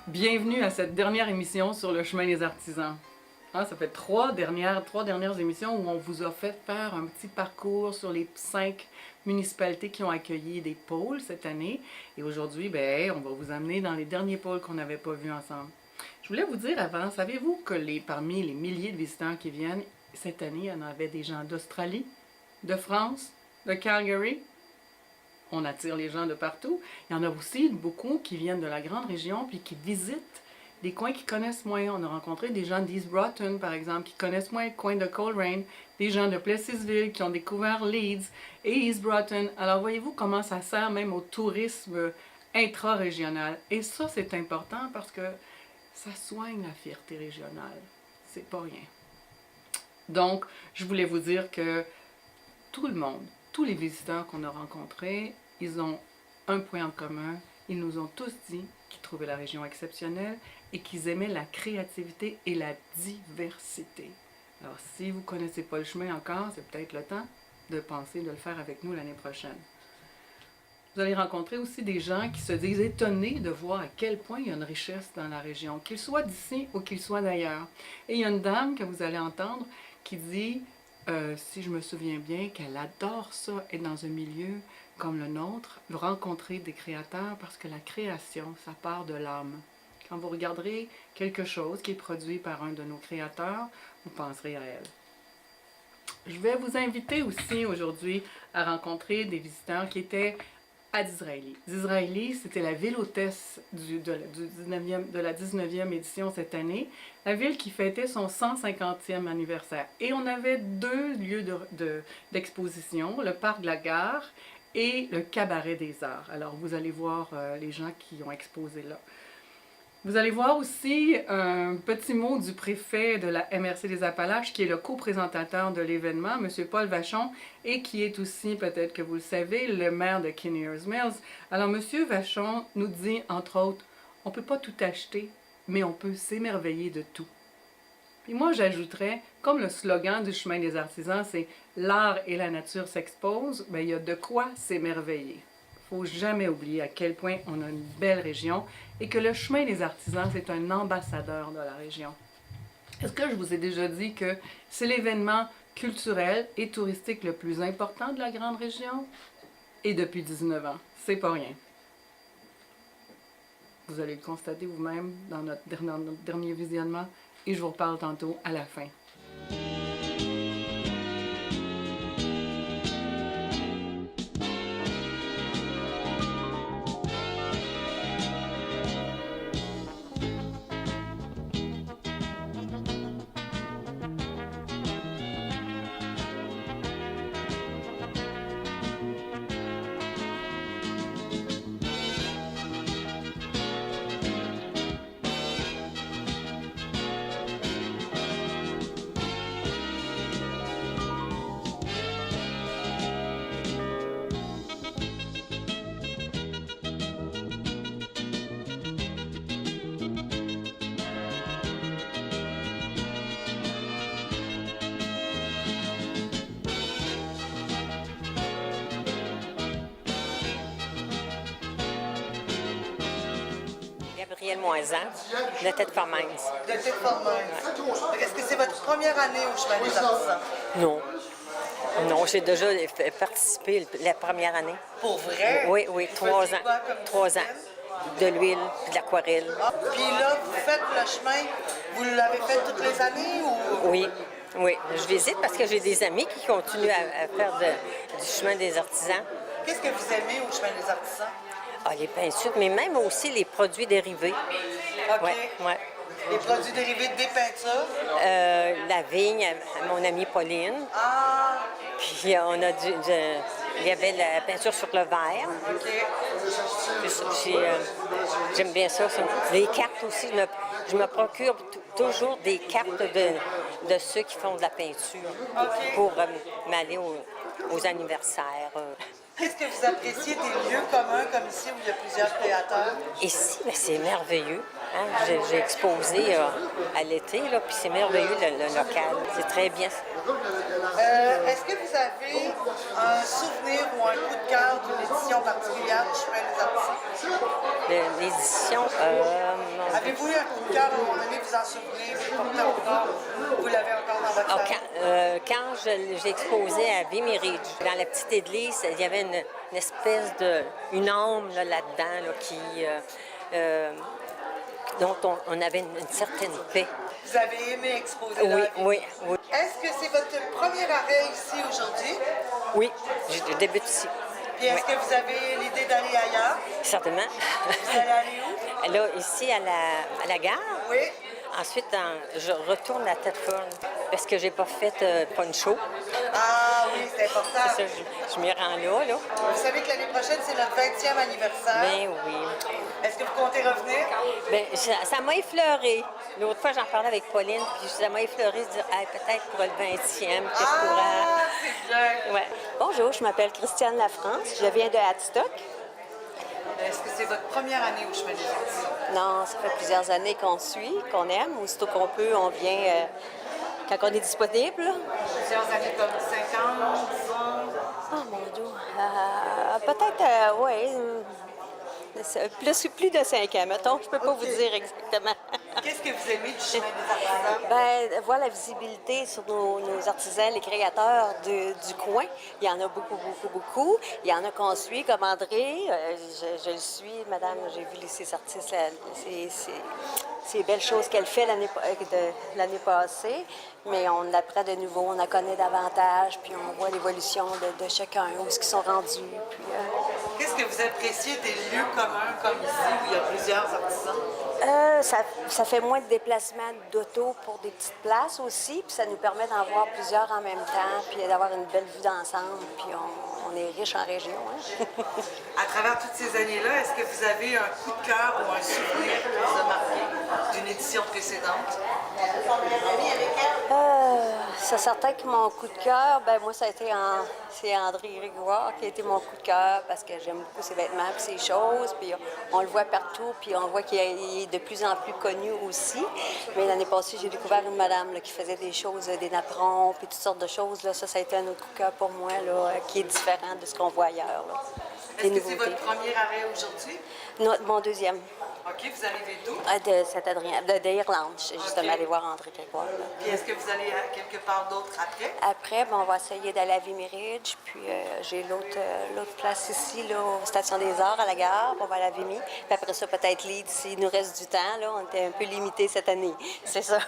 Bienvenue à cette dernière émission sur le chemin des artisans. Ça fait trois dernières émissions où on vous a fait faire un petit parcours sur les 5 municipalités qui ont accueilli des pôles cette année. Et aujourd'hui, on va vous amener dans les derniers pôles qu'on n'avait pas vus ensemble. Je voulais vous dire avant, savez-vous que parmi les milliers de visiteurs qui viennent, cette année, il y en avait des gens d'Australie, de France, de Calgary. On attire les gens de partout. Il y en a aussi beaucoup qui viennent de la grande région puis qui visitent des coins qu'ils connaissent moins. On a rencontré des gens d'East Broughton, par exemple, qui connaissent moins le coin de Coleraine, des gens de Plessisville qui ont découvert Leeds et East Broughton. Alors voyez-vous comment ça sert même au tourisme intra-régional. Et ça, c'est important parce que ça soigne la fierté régionale. C'est pas rien. Donc, je voulais vous dire que tout le monde, tous les visiteurs qu'on a rencontrés, ils ont un point en commun. Ils nous ont tous dit qu'ils trouvaient la région exceptionnelle et qu'ils aimaient la créativité et la diversité. Alors, si vous ne connaissez pas le chemin encore, c'est peut-être le temps de penser de le faire avec nous l'année prochaine. Vous allez rencontrer aussi des gens qui se disent étonnés de voir à quel point il y a une richesse dans la région, qu'ils soient d'ici ou qu'ils soient d'ailleurs. Et il y a une dame que vous allez entendre qui dit, si je me souviens bien, qu'elle adore ça, être dans un milieu comme le nôtre, rencontrer des créateurs, parce que la création, ça part de l'âme. Quand vous regarderez quelque chose qui est produit par un de nos créateurs, vous penserez à elle. Je vais vous inviter aussi aujourd'hui à rencontrer des visiteurs qui étaient à Disraeli. Disraeli, c'était la ville hôtesse de la 19e édition cette année, la ville qui fêtait son 150e anniversaire. Et on avait 2 lieux d'exposition, le parc de la gare et le cabaret des arts. Alors vous allez voir les gens qui ont exposé là. Vous allez voir aussi un petit mot du préfet de la MRC des Appalaches, qui est le co-présentateur de l'événement, M. Paul Vachon, et qui est aussi, peut-être que vous le savez, le maire de Kinnears Mills. Alors, M. Vachon nous dit, entre autres, on ne peut pas tout acheter, mais on peut s'émerveiller de tout. Puis moi, j'ajouterais, comme le slogan du chemin des artisans, c'est « L'art et la nature s'exposent », il y a de quoi s'émerveiller. Il ne faut jamais oublier à quel point on a une belle région et que le chemin des artisans, c'est un ambassadeur de la région. Est-ce que je vous ai déjà dit que c'est l'événement culturel et touristique le plus important de la grande région? Et depuis 19 ans, c'est pas rien. Vous allez le constater vous-même dans notre dernier visionnement et je vous reparle tantôt à la fin. Gabrielle Moisan, de Thetford Mines. De Thetford Mines. Ouais. Est-ce que c'est votre première année au chemin des artisans? Non. Non, j'ai déjà participé la première année. Pour vrai? Oui, 3 ans. 3 ans. De l'huile, de l'aquarelle. Ah, puis là, vous faites le chemin, vous l'avez fait toutes les années ou? Oui. Je visite parce que j'ai des amis qui continuent à faire du chemin des artisans. Qu'est-ce que vous aimez au chemin des artisans? Ah, les peintures, mais même aussi les produits dérivés. OK. Ouais. Les produits dérivés des peintures? La vigne, à mon amie Pauline. Ah! Puis on a il y avait la peinture sur le verre. OK. J'aime bien ça. Les cartes aussi. Je me procure toujours des cartes de ceux qui font de la peinture pour m'aller aux anniversaires. Qu'est-ce que vous appréciez des lieux communs comme ici où il y a plusieurs créateurs? Ici, c'est merveilleux. Hein? J'ai exposé à l'été, puis c'est merveilleux le local. C'est très bien. Est-ce que vous avez un souvenir ou un coup de cœur d'une édition particulière du Chemin des Artisans? L'édition... Avez-vous eu un coup de cœur à un moment donné, vous en souvenez, vous le portez encore, vous l'avez encore dans votre salon? quand j'ai exposé à Vimy Ridge, dans la petite église, il y avait une espèce de... une âme là-dedans dont on avait une certaine paix. Vous avez aimé exposer là? Oui. Est-ce que c'est votre premier arrêt ici aujourd'hui? Oui, je débute ici. Puis est-ce que vous avez l'idée d'aller ailleurs? Certainement. Vous allez aller où? Là, ici, à la gare. Oui. Ensuite, je retourne à Thetford parce que j'ai pas fait poncho. Ah oui, c'est important. C'est ça, je m'y rends là. Vous savez que l'année prochaine, c'est notre 20e anniversaire. Ben oui. Est-ce que vous comptez revenir? Ben, ça m'a effleuré. L'autre fois, j'en parlais avec Pauline, puis ça m'a effleuré de dire peut-être pour le 20e que je pourrais... Ah, c'est bien. Ouais. Bonjour, je m'appelle Christiane Lafrance, je viens de Hadstock. Est-ce que c'est votre première année au Chemin des Artisans? Non, ça fait plusieurs années qu'on suit, qu'on aime. Aussitôt qu'on peut, on vient quand on est disponible. Plusieurs années comme 5 ans, 10 ans? Oh mon Dieu. Peut-être, oui. Plus de 5 ans, mettons. Je peux pas vous dire exactement. Qu'est-ce que vous aimez du Chemin des Artisans? Ben, voir la visibilité sur nos artisans, les créateurs du coin. Il y en a beaucoup. Il y en a qu'on suit, comme André. Je le suis, madame. J'ai vu ces artistes, ces belles choses qu'elle fait l'année passée. Mais on apprend de nouveau, on en connaît davantage, puis on voit l'évolution de chacun, où est-ce qu'ils sont rendus. Puis, Qu'est-ce que vous appréciez des lieux communs comme ici, où il y a plusieurs artisans? ça fait moins de déplacements d'auto pour des petites places aussi, puis ça nous permet d'en voir plusieurs en même temps, puis d'avoir une belle vue d'ensemble, puis on est riche en région. Hein? À travers toutes ces années-là, est-ce que vous avez un coup de cœur ou un souvenir qui vous a marqué d'une édition précédente? C'est certain que mon coup de cœur, ben moi, ça a été c'est André Grégoire qui a été mon coup de cœur parce que j'aime beaucoup ses vêtements et ses choses. Puis on le voit partout, puis on voit qu'il est de plus en plus connu aussi. Mais l'année passée, j'ai découvert une madame là, qui faisait des choses, des napperons, puis toutes sortes de choses. Là. Ça a été un autre coup de cœur pour moi, là, qui est différent de ce qu'on voit ailleurs. Là. Est-ce que c'est votre premier arrêt aujourd'hui? Non, mon deuxième. OK, vous arrivez d'où? De Saint-Adrien, d'Irlande. Je suis justement allée voir André Grégoire. Là. Puis est-ce que vous allez à quelque part d'autre après? Après, ben, on va essayer d'aller à Vimy Ridge, puis j'ai l'autre place ici, là, aux Stations des Arts, à la gare, on va aller à Vimy. Puis après ça, peut-être Leeds, s'il nous reste du temps, là, on était un peu limité cette année, c'est ça.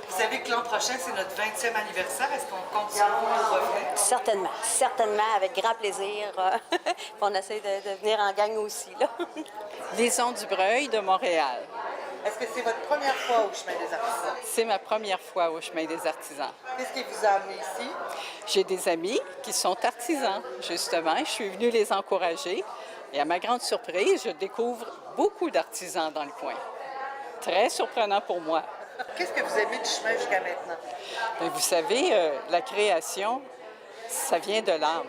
Vous savez que l'an prochain, c'est notre 20e anniversaire. Est-ce qu'on compte sur vous pour revenir? Certainement, avec grand plaisir. Puis on essaie de venir en gang aussi, là. Liaison Dubreuil de Montréal. Est-ce que c'est votre première fois au Chemin des Artisans? C'est ma première fois au Chemin des Artisans. Qu'est-ce qui vous a amené ici? J'ai des amis qui sont artisans, justement. Je suis venue les encourager. Et à ma grande surprise, je découvre beaucoup d'artisans dans le coin. Très surprenant pour moi. Qu'est-ce que vous aimez du chemin jusqu'à maintenant? Bien, vous savez, la création, ça vient de l'âme.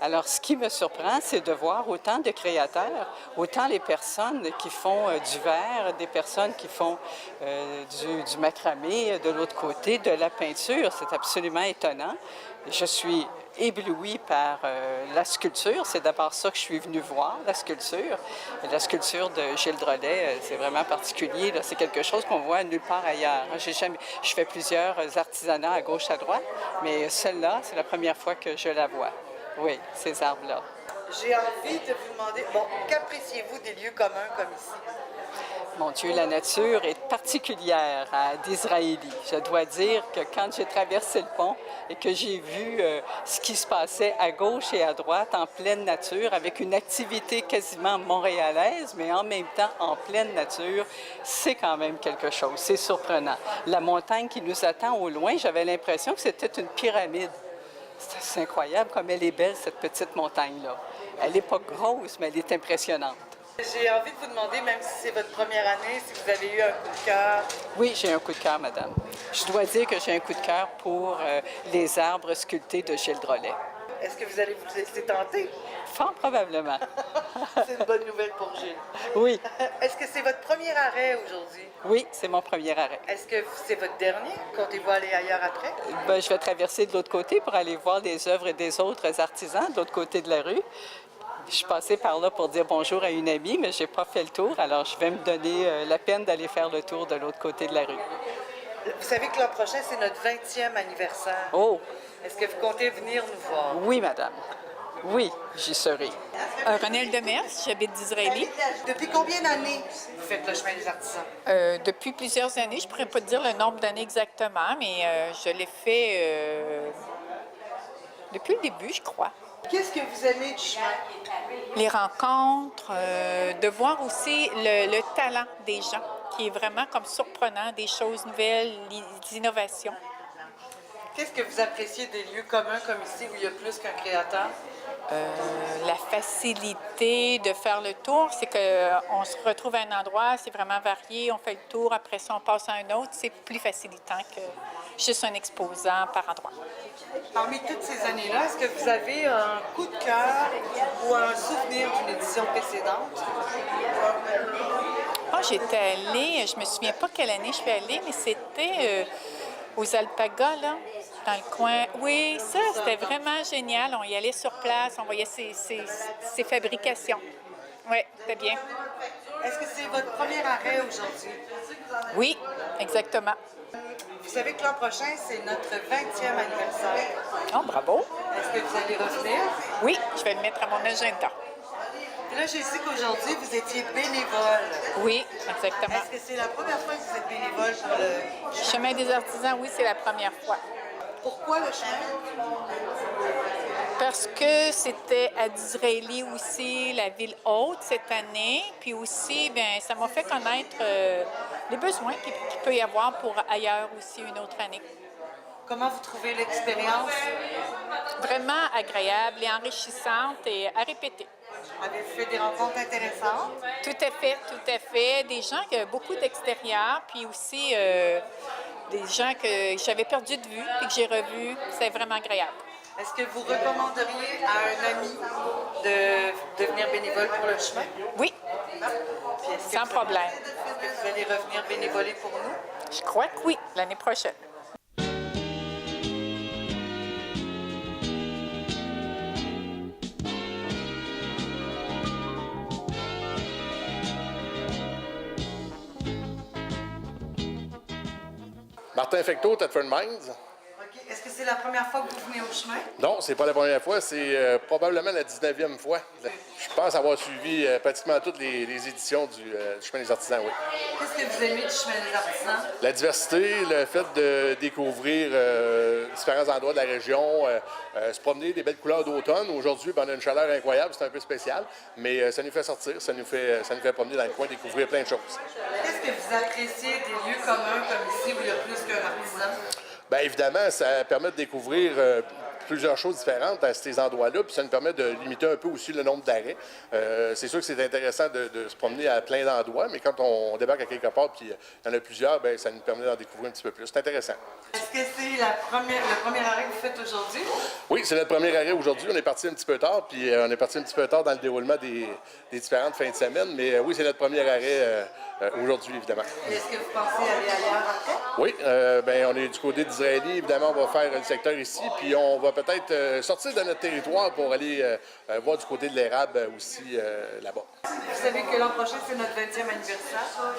Alors, ce qui me surprend, c'est de voir autant de créateurs, autant les personnes qui font du verre, des personnes qui font du macramé de l'autre côté, de la peinture. C'est absolument étonnant. Je suis éblouie par la sculpture. C'est d'abord ça que je suis venue voir, la sculpture. La sculpture de Gilles Drolet, c'est vraiment particulier. C'est quelque chose qu'on voit nulle part ailleurs. Je fais plusieurs artisanats à gauche, à droite, mais celle-là, c'est la première fois que je la vois. Oui, ces arbres-là. J'ai envie de vous demander, qu'appréciez-vous des lieux communs comme ici? Mon Dieu, la nature est particulière à d'Israéli. Je dois dire que quand j'ai traversé le pont et que j'ai vu ce qui se passait à gauche et à droite en pleine nature, avec une activité quasiment montréalaise, mais en même temps en pleine nature, c'est quand même quelque chose. C'est surprenant. La montagne qui nous attend au loin, j'avais l'impression que c'était une pyramide. C'est incroyable comme elle est belle, cette petite montagne-là. Elle n'est pas grosse, mais elle est impressionnante. J'ai envie de vous demander, même si c'est votre première année, si vous avez eu un coup de cœur. Oui, j'ai un coup de cœur, madame. Je dois dire que j'ai un coup de cœur pour les arbres sculptés de Gilles Drolet. Est-ce que vous allez vous laisser tenter? Fort probablement. C'est une bonne nouvelle pour Gilles. Oui, Est-ce que c'est votre premier arrêt aujourd'hui? oui, c'est mon premier arrêt. Est-ce que c'est votre dernier? Comptez-vous aller ailleurs après? Ben, je vais traverser de l'autre côté pour aller voir les œuvres des autres artisans de l'autre côté de la rue. Je suis passée par là pour dire bonjour à une amie, mais je n'ai pas fait le tour, alors je vais me donner la peine d'aller faire le tour de l'autre côté de la rue. Vous savez que l'an prochain, c'est notre 20e anniversaire. Oh, Est-ce que vous comptez venir nous voir? oui, madame. Oui, j'y serai. Renelle Demers, j'habite d'Israélie. Depuis combien d'années vous faites le chemin des artisans? Depuis plusieurs années, je ne pourrais pas dire le nombre d'années exactement, mais je l'ai fait depuis le début, je crois. Qu'est-ce que vous aimez du chemin? Les rencontres, de voir aussi le talent des gens, qui est vraiment comme surprenant, des choses nouvelles, des innovations. Qu'est-ce que vous appréciez des lieux communs comme ici où il y a plus qu'un créateur? La facilité de faire le tour, c'est qu'on se retrouve à un endroit, c'est vraiment varié, on fait le tour, après ça on passe à un autre, c'est plus facilitant que juste un exposant par endroit. Parmi toutes ces années-là, est-ce que vous avez un coup de cœur ou un souvenir d'une édition précédente? Ah, j'étais allée, je me souviens pas quelle année je suis allée, mais c'était aux Alpagas, là, dans le coin. Oui, ça, c'était vraiment génial. On y allait sur place, on voyait ses fabrications. Oui, c'était bien. Est-ce que c'est votre premier arrêt aujourd'hui? Oui, exactement. Vous savez que l'an prochain, c'est notre 20e anniversaire. Oh, bravo. Est-ce que vous allez revenir? Oui, je vais le mettre à mon agenda. Et là, je sais qu'aujourd'hui, vous étiez bénévole. Oui, exactement. Est-ce que c'est la première fois que vous êtes bénévole pour le Chemin des artisans, oui, c'est la première fois. Pourquoi le chemin? Parce que c'était à Disraeli aussi, la ville haute cette année. Puis aussi, bien, ça m'a fait connaître les besoins qu'il peut y avoir pour ailleurs aussi une autre année. Comment vous trouvez l'expérience? Vraiment agréable et enrichissante et à répéter. Avez-vous fait des rencontres intéressantes? Tout à fait, tout à fait. Des gens qui beaucoup d'extérieur, puis aussi des gens que j'avais perdu de vue et que j'ai revus. C'est vraiment agréable. Est-ce que vous recommanderiez à un ami de devenir bénévole pour le chemin? Oui, Puis est-ce que sans problème. Est-ce que vous allez revenir bénévoler pour nous? Je crois que oui, l'année prochaine. Martin Fecteau, Thetford Mines. OK. Est-ce que c'est la première fois que vous venez au chemin? Non, c'est pas la première fois, c'est probablement la 19e fois. Je pense avoir suivi pratiquement toutes les éditions du Chemin des Artisans, oui. Qu'est-ce que vous aimez du chemin des artisans? La diversité, le fait de découvrir différents endroits de la région, se promener des belles couleurs d'automne. Aujourd'hui, ben, on a une chaleur incroyable, c'est un peu spécial, mais ça nous fait sortir, ça nous fait promener dans le coin, découvrir plein de choses. Qu'est-ce que vous appréciez des lieux communs comme ici où il y a plus qu'un artisan? Bien évidemment, ça permet de découvrir plusieurs choses différentes à ces endroits-là, puis ça nous permet de limiter un peu aussi le nombre d'arrêts. C'est sûr que c'est intéressant de se promener à plein d'endroits, mais quand on débarque à quelque part, puis il y en a plusieurs, bien, ça nous permet d'en découvrir un petit peu plus. C'est intéressant. Est-ce que c'est le premier arrêt que vous faites aujourd'hui? Oui, c'est notre premier arrêt aujourd'hui. On est parti un petit peu tard, puis on est parti un petit peu tard dans le déroulement des différentes fins de semaine, mais oui, c'est notre premier arrêt aujourd'hui, évidemment. Est-ce que vous pensez aller ailleurs après? Oui, bien, on est du côté d'Israélie. Évidemment, on va faire le secteur ici, puis on va peut-être sortir de notre territoire pour aller voir du côté de l'érable aussi là-bas. Vous savez que l'an prochain, c'est notre 20e anniversaire.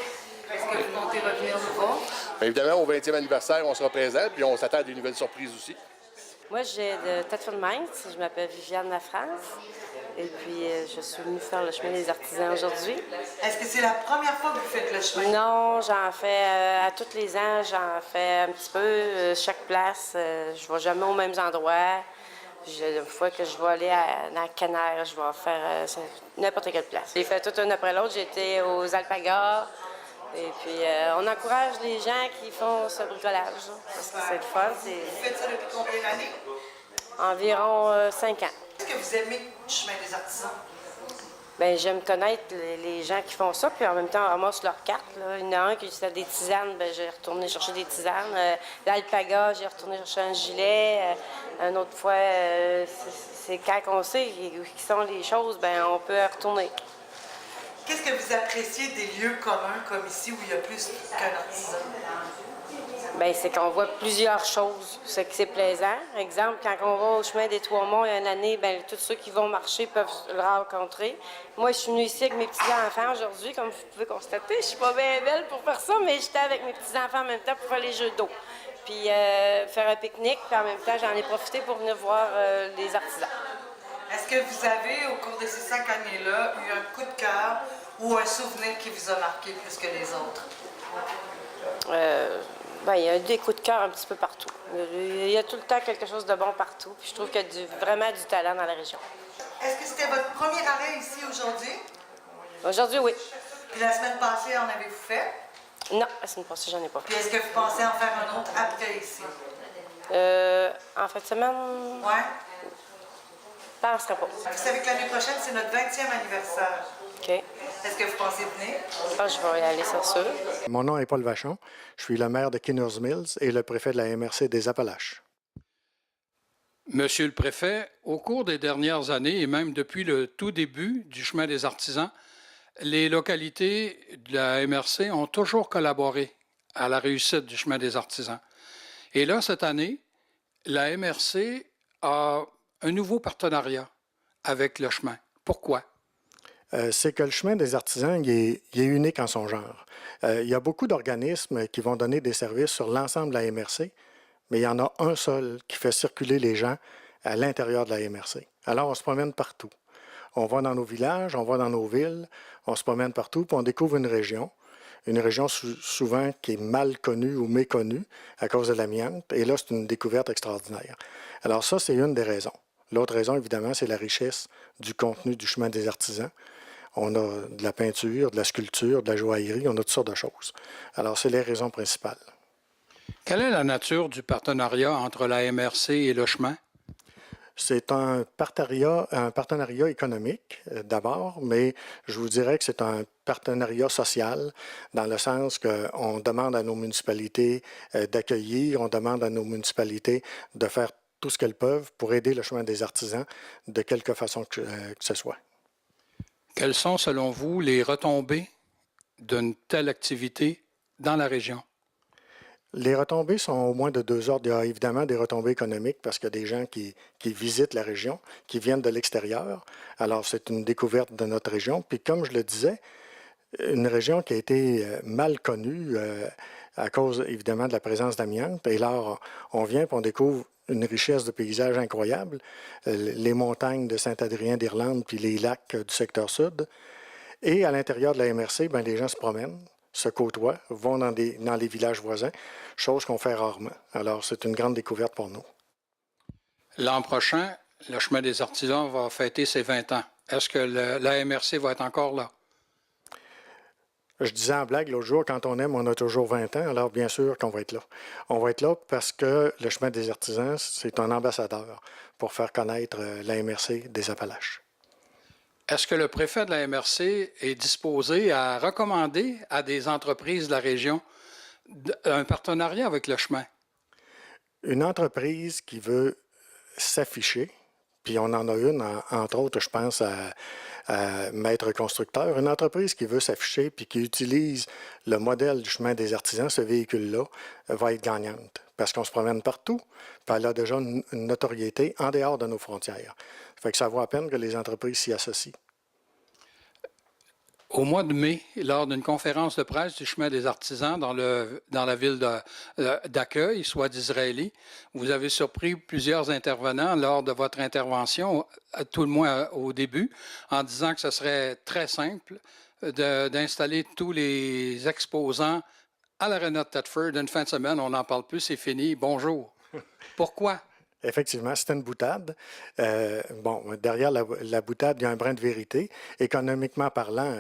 Est-ce que vous comptez revenir nous voir? Bien, évidemment, au 20e anniversaire, on sera présent, puis on s'attend à des nouvelles surprises aussi. Moi, j'ai de Thetford Mines. Je m'appelle Viviane Lafrance. Et puis, je suis venue faire le chemin des artisans aujourd'hui. Est-ce que c'est la première fois que vous faites le chemin? Non, j'en fais à tous les ans, j'en fais un petit peu, chaque place. Je ne vais jamais aux mêmes endroits. Une fois que je vais aller dans Canaire, je vais faire n'importe quelle place. J'ai fait tout un après l'autre. J'étais aux Alpagas. Et puis, on encourage les gens qui font ce bricolage. Parce que c'est le fun. Vous faites ça depuis combien d'années? Environ 5 ans. Qu'est-ce que vous aimez du chemin des artisans? Bien, j'aime connaître les gens qui font ça, puis en même temps, on ramasse leurs cartes. Là. Il y en a un qui fait des tisanes, bien, j'ai retourné chercher des tisanes. L'alpaga, j'ai retourné chercher un gilet. Une autre fois, c'est quand on sait qui sont les choses, bien, on peut retourner. Qu'est-ce que vous appréciez des lieux communs comme ici où il y a plus qu'un artisan? Bien, c'est qu'on voit plusieurs choses. C'est que c'est plaisant. Exemple, quand on va au chemin des Trois-Monts, il y a une année, bien, tous ceux qui vont marcher peuvent le rencontrer. Moi, je suis venue ici avec mes petits-enfants aujourd'hui, comme vous pouvez constater. Je suis pas bien belle pour faire ça, mais j'étais avec mes petits-enfants en même temps pour faire les jeux d'eau. Puis faire un pique-nique, puis en même temps, j'en ai profité pour venir voir les artisans. Est-ce que vous avez, au cours de ces 5 années-là, eu un coup de cœur ou un souvenir qui vous a marqué plus que les autres? Bien, il y a des coups de cœur un petit peu partout. Il y a tout le temps quelque chose de bon partout. Puis je trouve qu'il y a vraiment du talent dans la région. Est-ce que c'était votre premier arrêt ici aujourd'hui? Aujourd'hui, oui. Puis la semaine passée, en avez-vous fait? Non, la semaine passée, j'en ai pas fait. Puis est-ce que vous pensez en faire un autre après ici? En fin de semaine, Ouais. je ne penserais pas. Vous savez que l'année prochaine, c'est notre 20e anniversaire. OK. Est-ce que vous pensez venir? Je vais y aller, c'est sûr. Mon nom est Paul Vachon. Je suis le maire de Kinners Mills et le préfet de la MRC des Appalaches. Monsieur le préfet, au cours des dernières années et même depuis le tout début du chemin des artisans, les localités de la MRC ont toujours collaboré à la réussite du chemin des artisans. Et là, cette année, la MRC a un nouveau partenariat avec le chemin. Pourquoi? C'est que le chemin des artisans il est unique en son genre. Il y a beaucoup d'organismes qui vont donner des services sur l'ensemble de la MRC, mais il y en a un seul qui fait circuler les gens à l'intérieur de la MRC. Alors, on se promène partout. On va dans nos villages, on va dans nos villes, on se promène partout, puis on découvre une région souvent qui est mal connue ou méconnue à cause de l'amiante, et là, c'est une découverte extraordinaire. Alors ça, c'est une des raisons. L'autre raison, évidemment, c'est la richesse du contenu du chemin des artisans. On a de la peinture, de la sculpture, de la joaillerie, on a toutes sortes de choses. Alors, c'est les raisons principales. Quelle est la nature du partenariat entre la MRC et le chemin? C'est un partenariat économique d'abord, mais je vous dirais que c'est un partenariat social dans le sens qu'on demande à nos municipalités d'accueillir, on demande à nos municipalités de faire tout ce qu'elles peuvent pour aider le chemin des artisans de quelque façon que ce soit. Quelles sont, selon vous, les retombées d'une telle activité dans la région? Les retombées sont au moins de deux ordres. Il y a évidemment des retombées économiques parce qu'il y a des gens qui visitent la région, qui viennent de l'extérieur. Alors, c'est une découverte de notre région. Puis, comme je le disais, une région qui a été mal connue à cause, évidemment, de la présence d'amiante. Et là, on vient et on découvre une richesse de paysages incroyable. Les montagnes de Saint-Adrien d'Irlande puis les lacs du secteur sud. Et à l'intérieur de la MRC, bien, les gens se promènent, se côtoient, vont dans les villages voisins, chose qu'on fait rarement. Alors, c'est une grande découverte pour nous. L'an prochain, le chemin des artisans va fêter ses 20 ans. Est-ce que la MRC va être encore là? Je disais en blague l'autre jour, quand on aime, on a toujours 20 ans, alors bien sûr qu'on va être là. On va être là parce que le chemin des artisans, c'est un ambassadeur pour faire connaître la MRC des Appalaches. Est-ce que le préfet de la MRC est disposé à recommander à des entreprises de la région un partenariat avec le chemin? Une entreprise qui veut s'afficher, puis on en a une, entre autres, je pense à Maître Constructeur, une entreprise qui veut s'afficher puis qui utilise le modèle du chemin des artisans, ce véhicule-là, va être gagnante. Parce qu'on se promène partout, puis elle a déjà une notoriété en dehors de nos frontières. Ça fait que ça vaut à peine que les entreprises s'y associent. Au mois de mai, lors d'une conférence de presse du chemin des artisans dans la ville d'accueil, soit d'Israélie, vous avez surpris plusieurs intervenants lors de votre intervention, à tout le moins au début, en disant que ce serait très simple d'installer tous les exposants à l'Arena de Thetford une fin de semaine. On n'en parle plus, c'est fini. Bonjour. Pourquoi? Effectivement, c'était une boutade. Derrière la boutade, il y a un brin de vérité. Économiquement parlant,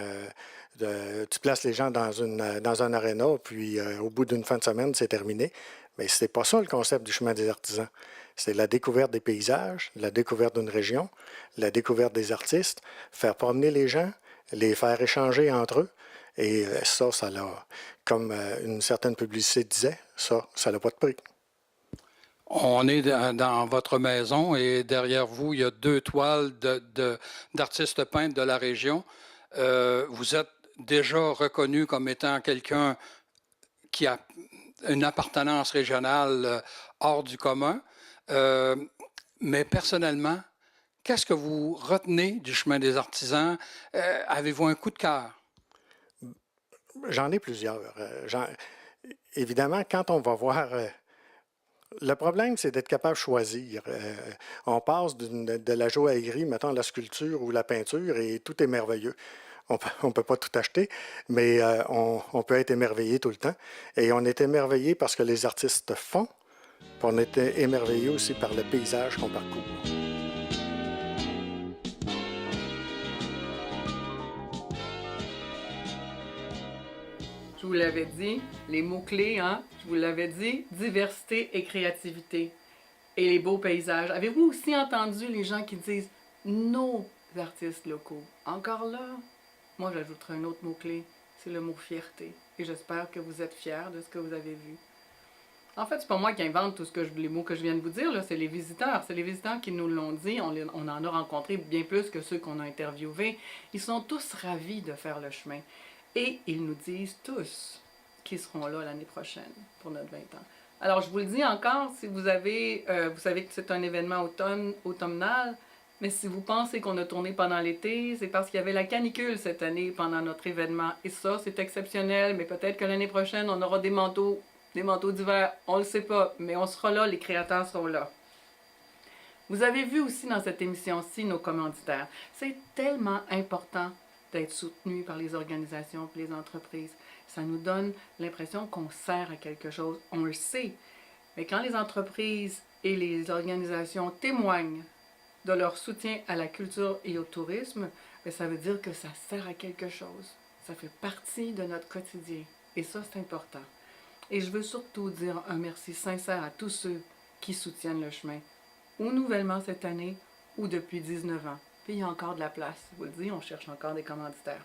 tu places les gens dans un aréna, puis au bout d'une fin de semaine, c'est terminé. Mais ce n'est pas ça le concept du chemin des artisans. C'est la découverte des paysages, la découverte d'une région, la découverte des artistes, faire promener les gens, les faire échanger entre eux. Et ça a, comme une certaine publicité disait, ça n'a pas de prix. On est dans votre maison et derrière vous, il y a 2 toiles d'artistes peintres de la région. Vous êtes déjà reconnu comme étant quelqu'un qui a une appartenance régionale hors du commun. Mais personnellement, qu'est-ce que vous retenez du chemin des artisans? Avez-vous un coup de cœur? J'en ai plusieurs. Évidemment, quand on va voir... le problème, c'est d'être capable de choisir. On passe de la joaillerie, mettons, à la sculpture ou la peinture, et tout est merveilleux. On ne peut pas tout acheter, mais on peut être émerveillé tout le temps. Et on est émerveillé parce que les artistes font, puis on est émerveillé aussi par le paysage qu'on parcourt. Je vous l'avais dit, les mots-clés, hein? Je vous l'avais dit, diversité et créativité. Et les beaux paysages. Avez-vous aussi entendu les gens qui disent « nos artistes locaux ». Encore là, moi j'ajouterai un autre mot-clé, c'est le mot « fierté ». Et j'espère que vous êtes fiers de ce que vous avez vu. En fait, c'est pas moi qui invente les mots que je viens de vous dire, c'est les visiteurs. C'est les visiteurs qui nous l'ont dit. On en a rencontré bien plus que ceux qu'on a interviewés. Ils sont tous ravis de faire le chemin. Et ils nous disent tous qu'ils seront là l'année prochaine pour notre 20 ans. Alors, je vous le dis encore, si vous savez que c'est un événement automnal, mais si vous pensez qu'on a tourné pendant l'été, c'est parce qu'il y avait la canicule cette année pendant notre événement. Et ça, c'est exceptionnel, mais peut-être que l'année prochaine, on aura des manteaux d'hiver, on ne le sait pas, mais on sera là, les créateurs seront là. Vous avez vu aussi dans cette émission-ci nos commanditaires. C'est tellement important d'être soutenu par les organisations et les entreprises. Ça nous donne l'impression qu'on sert à quelque chose. On le sait. Mais quand les entreprises et les organisations témoignent de leur soutien à la culture et au tourisme, bien, ça veut dire que ça sert à quelque chose. Ça fait partie de notre quotidien. Et ça, c'est important. Et je veux surtout dire un merci sincère à tous ceux qui soutiennent le chemin, ou nouvellement cette année, ou depuis 19 ans. Puis il y a encore de la place, je vous le dis, on cherche encore des commanditaires.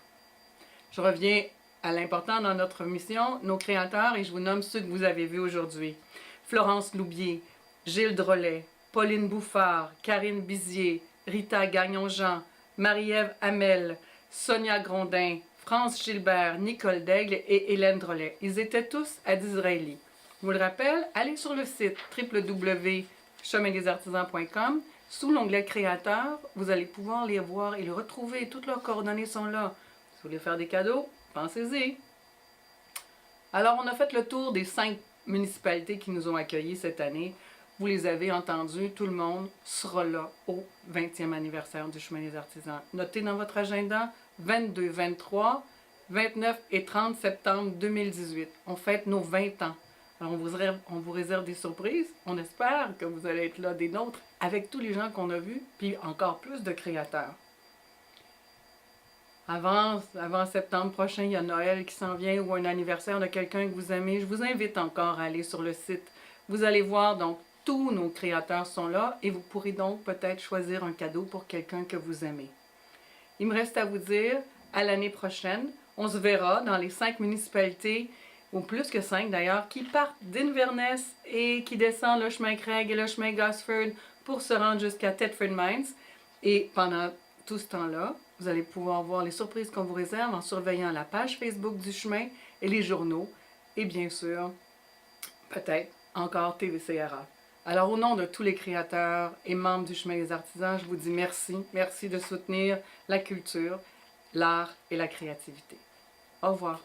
Je reviens à l'important dans notre mission, nos créateurs, et je vous nomme ceux que vous avez vus aujourd'hui. Florence Loubier, Gilles Drolet, Pauline Bouffard, Karine Bizier, Rita Gagnon-Jean, Marie-Ève Hamel, Sonia Grondin, France Gilbert, Nicole Daigle et Hélène Drolet. Ils étaient tous à Disraeli. Je vous le rappelle, allez sur le site www.chemin-des-artisans.com. Sous l'onglet Créateurs, vous allez pouvoir les voir et les retrouver. Toutes leurs coordonnées sont là. Si vous voulez faire des cadeaux, pensez-y. Alors, on a fait le tour des 5 municipalités qui nous ont accueillis cette année. Vous les avez entendus, tout le monde sera là au 20e anniversaire du Chemin des Artisans. Notez dans votre agenda 22, 23, 29 et 30 septembre 2018. On fête nos 20 ans. Alors, on vous réserve des surprises. On espère que vous allez être là des nôtres avec tous les gens qu'on a vus, puis encore plus de créateurs. Avant septembre prochain, il y a Noël qui s'en vient ou un anniversaire de quelqu'un que vous aimez. Je vous invite encore à aller sur le site. Vous allez voir, donc, tous nos créateurs sont là et vous pourrez donc peut-être choisir un cadeau pour quelqu'un que vous aimez. Il me reste à vous dire, à l'année prochaine, on se verra dans les 5 municipalités, ou plus que 5 d'ailleurs, qui partent d'Inverness et qui descendent le chemin Craig et le chemin Gosford pour se rendre jusqu'à Thetford Mines. Et pendant tout ce temps-là, vous allez pouvoir voir les surprises qu'on vous réserve en surveillant la page Facebook du chemin et les journaux. Et bien sûr, peut-être encore TVCRA. Alors, au nom de tous les créateurs et membres du Chemin des Artisans, je vous dis merci. Merci de soutenir la culture, l'art et la créativité. Au revoir.